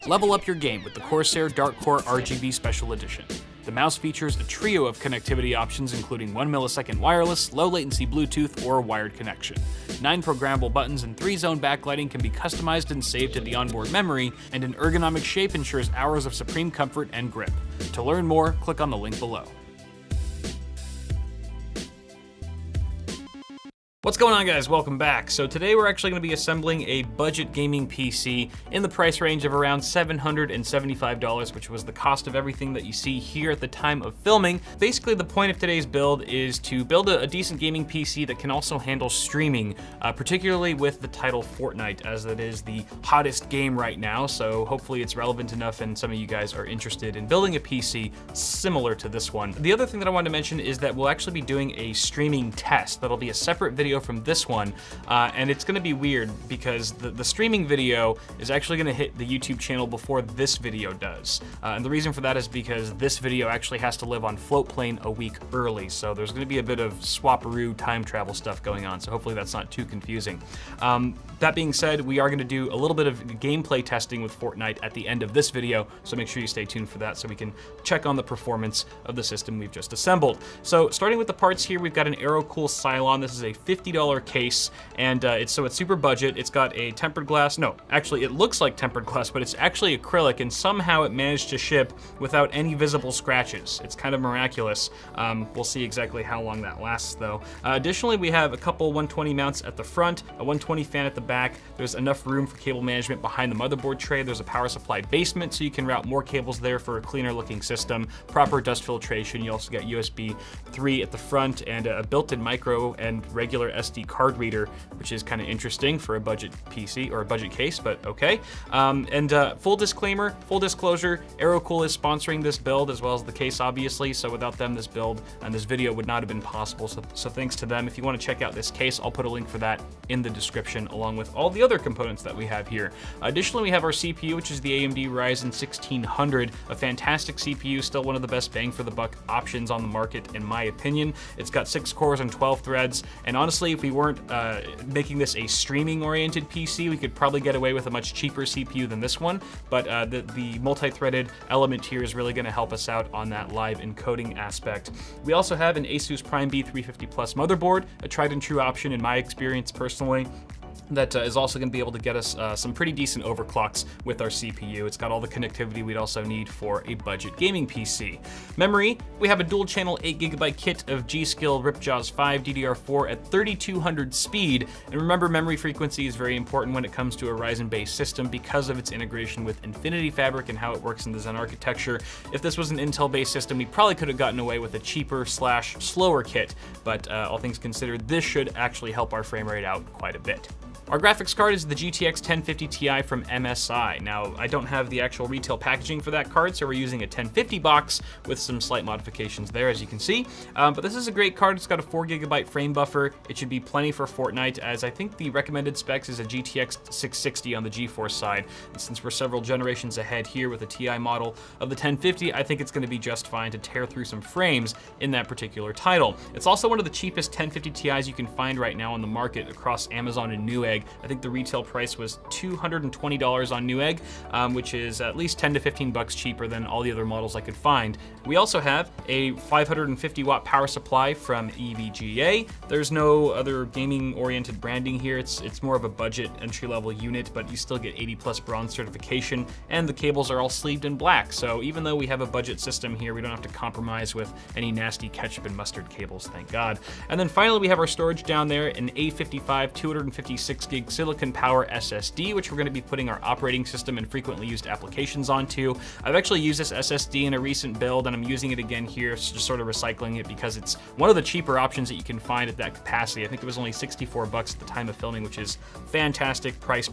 Level up your game with the Corsair Dark Core RGB Special Edition. The mouse features a trio of connectivity options including 1 millisecond wireless, low latency Bluetooth, or wired connection. 9 programmable buttons and 3-zone backlighting can be customized and saved to the onboard memory, and an ergonomic shape ensures hours of supreme comfort and grip. To learn more, click on the link below. What's going on, guys? Welcome back. So today we're actually going to be assembling a budget gaming PC in the price range of around $775, which was the cost of everything that you see here at the time of filming. Basically, the point of today's build is to build a decent gaming PC that can also handle streaming, particularly with the title Fortnite, as it is the hottest game right now. So hopefully it's relevant enough and some of you guys are interested in building a PC similar to this one. The other thing that I wanted to mention is that we'll actually be doing a streaming test. That'll be a separate video from this one, and it's going to be weird because the streaming video is actually going to hit the YouTube channel before this video does, and the reason for that is because this video actually has to live on Floatplane a week early, so there's going to be a bit of swaparoo time travel stuff going on, so hopefully that's not too confusing. That being said, we are going to do a little bit of gameplay testing with Fortnite at the end of this video, so make sure you stay tuned for that so we can check on the performance of the system we've just assembled. So starting with the parts here, we've got an AeroCool Cylon. This is a $50 case, and it's super budget. It's got a tempered glass. No, actually it looks like tempered glass, but it's actually acrylic, and somehow it managed to ship without any visible scratches. It's kind of miraculous. We'll see exactly how long that lasts though. Additionally, we have a couple 120 mounts at the front, a 120 fan at the back. There's enough room for cable management behind the motherboard tray. There's a power supply basement, so you can route more cables there for a cleaner looking system. Proper dust filtration. You also got USB 3 at the front and a built-in micro and regular SD card reader, which is kind of interesting for a budget PC or a budget case, but okay. Full disclaimer, full disclosure, AeroCool is sponsoring this build as well as the case, obviously, so without them, this build and this video would not have been possible, so thanks to them. If you want to check out this case, I'll put a link for that in the description, along with all the other components that we have here. Additionally, we have our CPU, which is the AMD Ryzen 1600, a fantastic CPU, still one of the best bang for the buck options on the market, in my opinion. It's got 6 cores and 12 threads, and honestly, if we weren't making this a streaming-oriented PC, we could probably get away with a much cheaper CPU than this one, but the multi-threaded element here is really going to help us out on that live encoding aspect. We also have an Asus Prime B350 Plus motherboard, a tried and true option in my experience personally, that is also going to be able to get us some pretty decent overclocks with our CPU. It's got all the connectivity we'd also need for a budget gaming PC. Memory, we have a dual channel 8GB kit of G.Skill Ripjaws 5 DDR4 at 3200 speed. And remember, memory frequency is very important when it comes to a Ryzen-based system because of its integration with Infinity Fabric and how it works in the Zen architecture. If this was an Intel-based system, we probably could have gotten away with a cheaper / slower kit, but all things considered, this should actually help our frame rate out quite a bit. Our graphics card is the GTX 1050 Ti from MSI. Now, I don't have the actual retail packaging for that card, so we're using a 1050 box with some slight modifications there, as you can see. But this is a great card. It's got a 4GB frame buffer. It should be plenty for Fortnite, as I think the recommended specs is a GTX 660 on the GeForce side. And since we're several generations ahead here with the Ti model of the 1050, I think it's going to be just fine to tear through some frames in that particular title. It's also one of the cheapest 1050 Ti's you can find right now on the market across Amazon and Newegg. I think the retail price was $220 on Newegg, which is at least 10 to 15 bucks cheaper than all the other models I could find. We also have a 550 watt power supply from EVGA. There's no other gaming oriented branding here. It's more of a budget entry level unit, but you still get 80+ bronze certification, and the cables are all sleeved in black. So even though we have a budget system here, we don't have to compromise with any nasty ketchup and mustard cables, thank God. And then finally, we have our storage down there, an A55 256 gig silicon power SSD, which we're going to be putting our operating system and frequently used applications onto. I've actually used this SSD in a recent build, and I'm using it again here, just sort of recycling it because it's one of the cheaper options that you can find at that capacity. I think it was only 64 bucks at the time of filming, which is fantastic price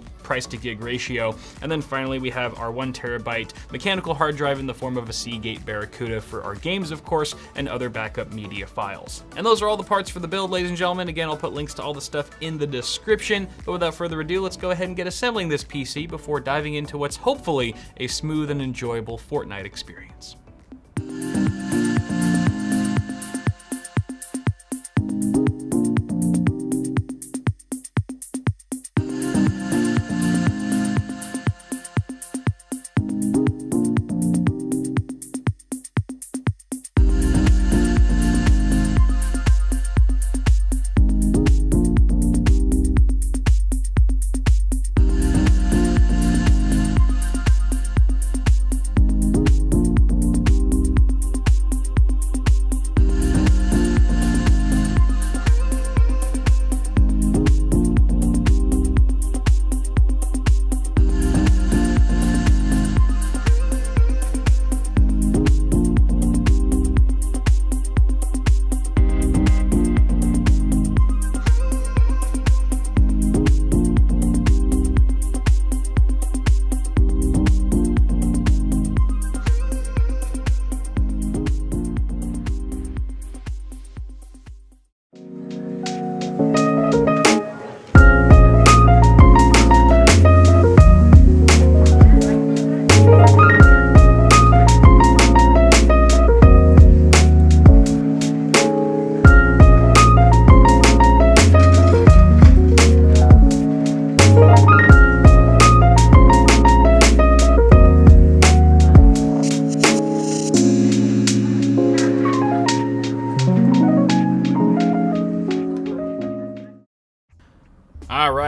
to gig ratio. And then finally, we have our 1 terabyte mechanical hard drive in the form of a Seagate Barracuda for our games, of course, and other backup media files. And those are all the parts for the build, ladies and gentlemen. Again, I'll put links to all the stuff in the description. But without further ado, let's go ahead and get assembling this PC before diving into what's hopefully a smooth and enjoyable Fortnite experience.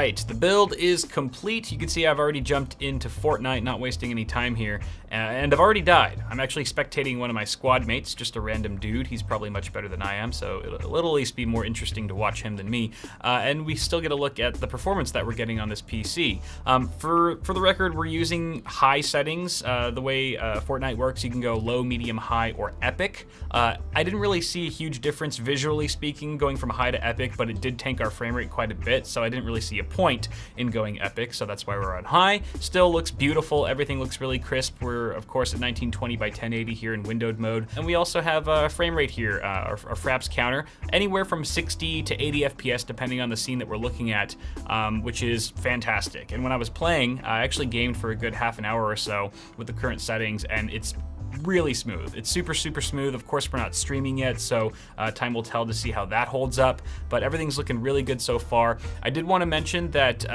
right, the build is complete. You can see I've already jumped into Fortnite, not wasting any time here, and I've already died. I'm actually spectating one of my squad mates, just a random dude. He's probably much better than I am, so it'll at least be more interesting to watch him than me. And we still get a look at the performance that we're getting on this PC. For the record, we're using high settings. The way Fortnite works, you can go low, medium, high, or epic. I didn't really see a huge difference visually speaking going from high to epic, but it did tank our frame rate quite a bit, so I didn't really see a point in going epic, so that's why we're on high. Still looks beautiful. Everything looks really crisp. We're, of course, at 1920 by 1080 here in windowed mode, and we also have a frame rate here, our fraps counter, anywhere from 60 to 80 FPS depending on the scene that we're looking at, which is fantastic. And when I was playing, I actually gamed for a good half an hour or so with the current settings, and it's really smooth. It's super smooth. Of course, we're not streaming yet, so time will tell to see how that holds up, but everything's looking really good so far. I did want to mention that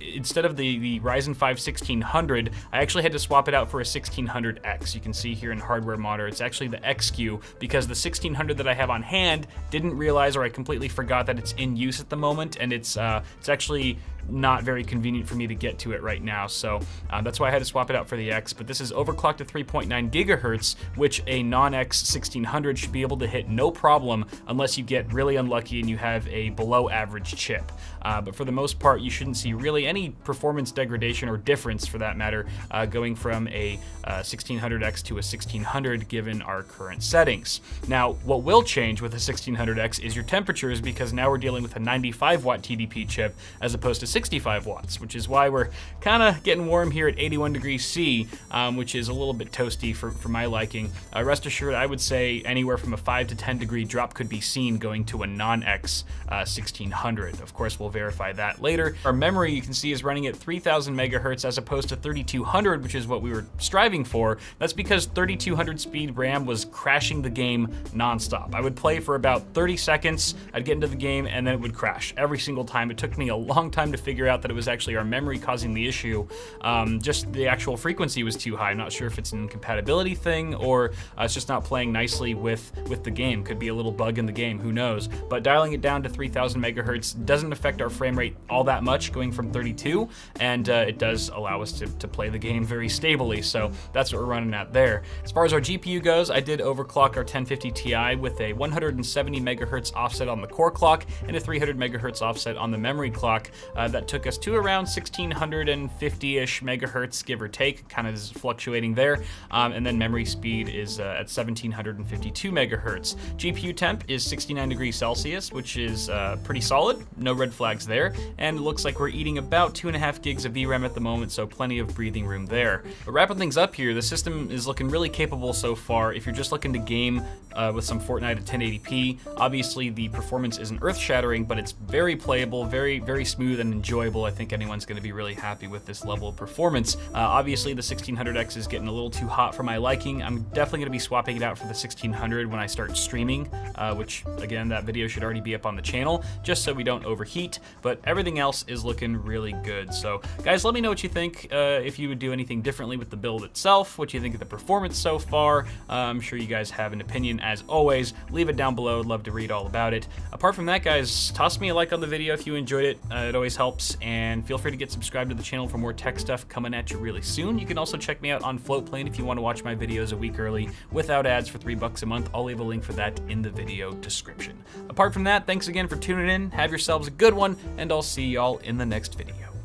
instead of the Ryzen 5 1600, I actually had to swap it out for a 1600X. You can see here in hardware monitor, it's actually the XQ, because the 1600 that I have on hand didn't realize, or I completely forgot that it's in use at the moment, and it's actually not very convenient for me to get to it right now, so that's why I had to swap it out for the X. But this is overclocked to 3.9 gigahertz, which a non-X 1600 should be able to hit no problem unless you get really unlucky and you have a below average chip. But for the most part, you shouldn't see really any performance degradation or difference, for that matter, going from a 1600X to a 1600 given our current settings. Now, what will change with a 1600X is your temperatures, because now we're dealing with a 95 watt TDP chip as opposed to 65 watts, which is why we're kind of getting warm here at 81 degrees C, which is a little bit toasty for my liking. Rest assured, I would say anywhere from a 5 to 10 degree drop could be seen going to a non-X 1600. Of course, we'll verify that later. Our memory, you can see, is running at 3000 megahertz as opposed to 3200, which is what we were striving for. That's because 3200 speed RAM was crashing the game nonstop. I would play for about 30 seconds, I'd get into the game, and then it would crash every single time. It took me a long time to figure out that it was actually our memory causing the issue. Just the actual frequency was too high. I'm not sure if it's an incompatibility thing or it's just not playing nicely with the game. Could be a little bug in the game, who knows. But dialing it down to 3000 megahertz doesn't affect our frame rate all that much, going from 32, and it does allow us to play the game very stably, so that's what we're running at there. As far as our GPU goes, I did overclock our 1050 Ti with a 170 megahertz offset on the core clock and a 300 megahertz offset on the memory clock. That took us to around 1650-ish megahertz, give or take, kind of is fluctuating there. And then memory speed is at 1752 megahertz. GPU temp is 69 degrees Celsius, which is pretty solid, no red flags there. And it looks like we're eating about 2.5 gigs of VRAM at the moment, so plenty of breathing room there. But wrapping things up here, the system is looking really capable so far. If you're just looking to game with some Fortnite at 1080p, obviously the performance isn't earth-shattering, but it's very playable, very smooth and enjoyable. I think anyone's going to be really happy with this level of performance. Obviously the 1600X is getting a little too hot for my liking. I'm definitely going to be swapping it out for the 1600 when I start streaming, which again, that video should already be up on the channel, just so we don't overheat, but everything else is looking really good. So guys, let me know what you think, if you would do anything differently with the build itself, what you think of the performance so far. I'm sure you guys have an opinion as always. Leave it down below, I'd love to read all about it. Apart from that, guys, toss me a like on the video if you enjoyed it. It always helps, and feel free to get subscribed to the channel for more tech stuff coming at you really soon. You can also check me out on Floatplane if you want to watch my videos a week early without ads for $3 a month. I'll leave a link for that in the video description. Apart from that, thanks again for tuning in. Have yourselves a good one, and I'll see y'all in the next video.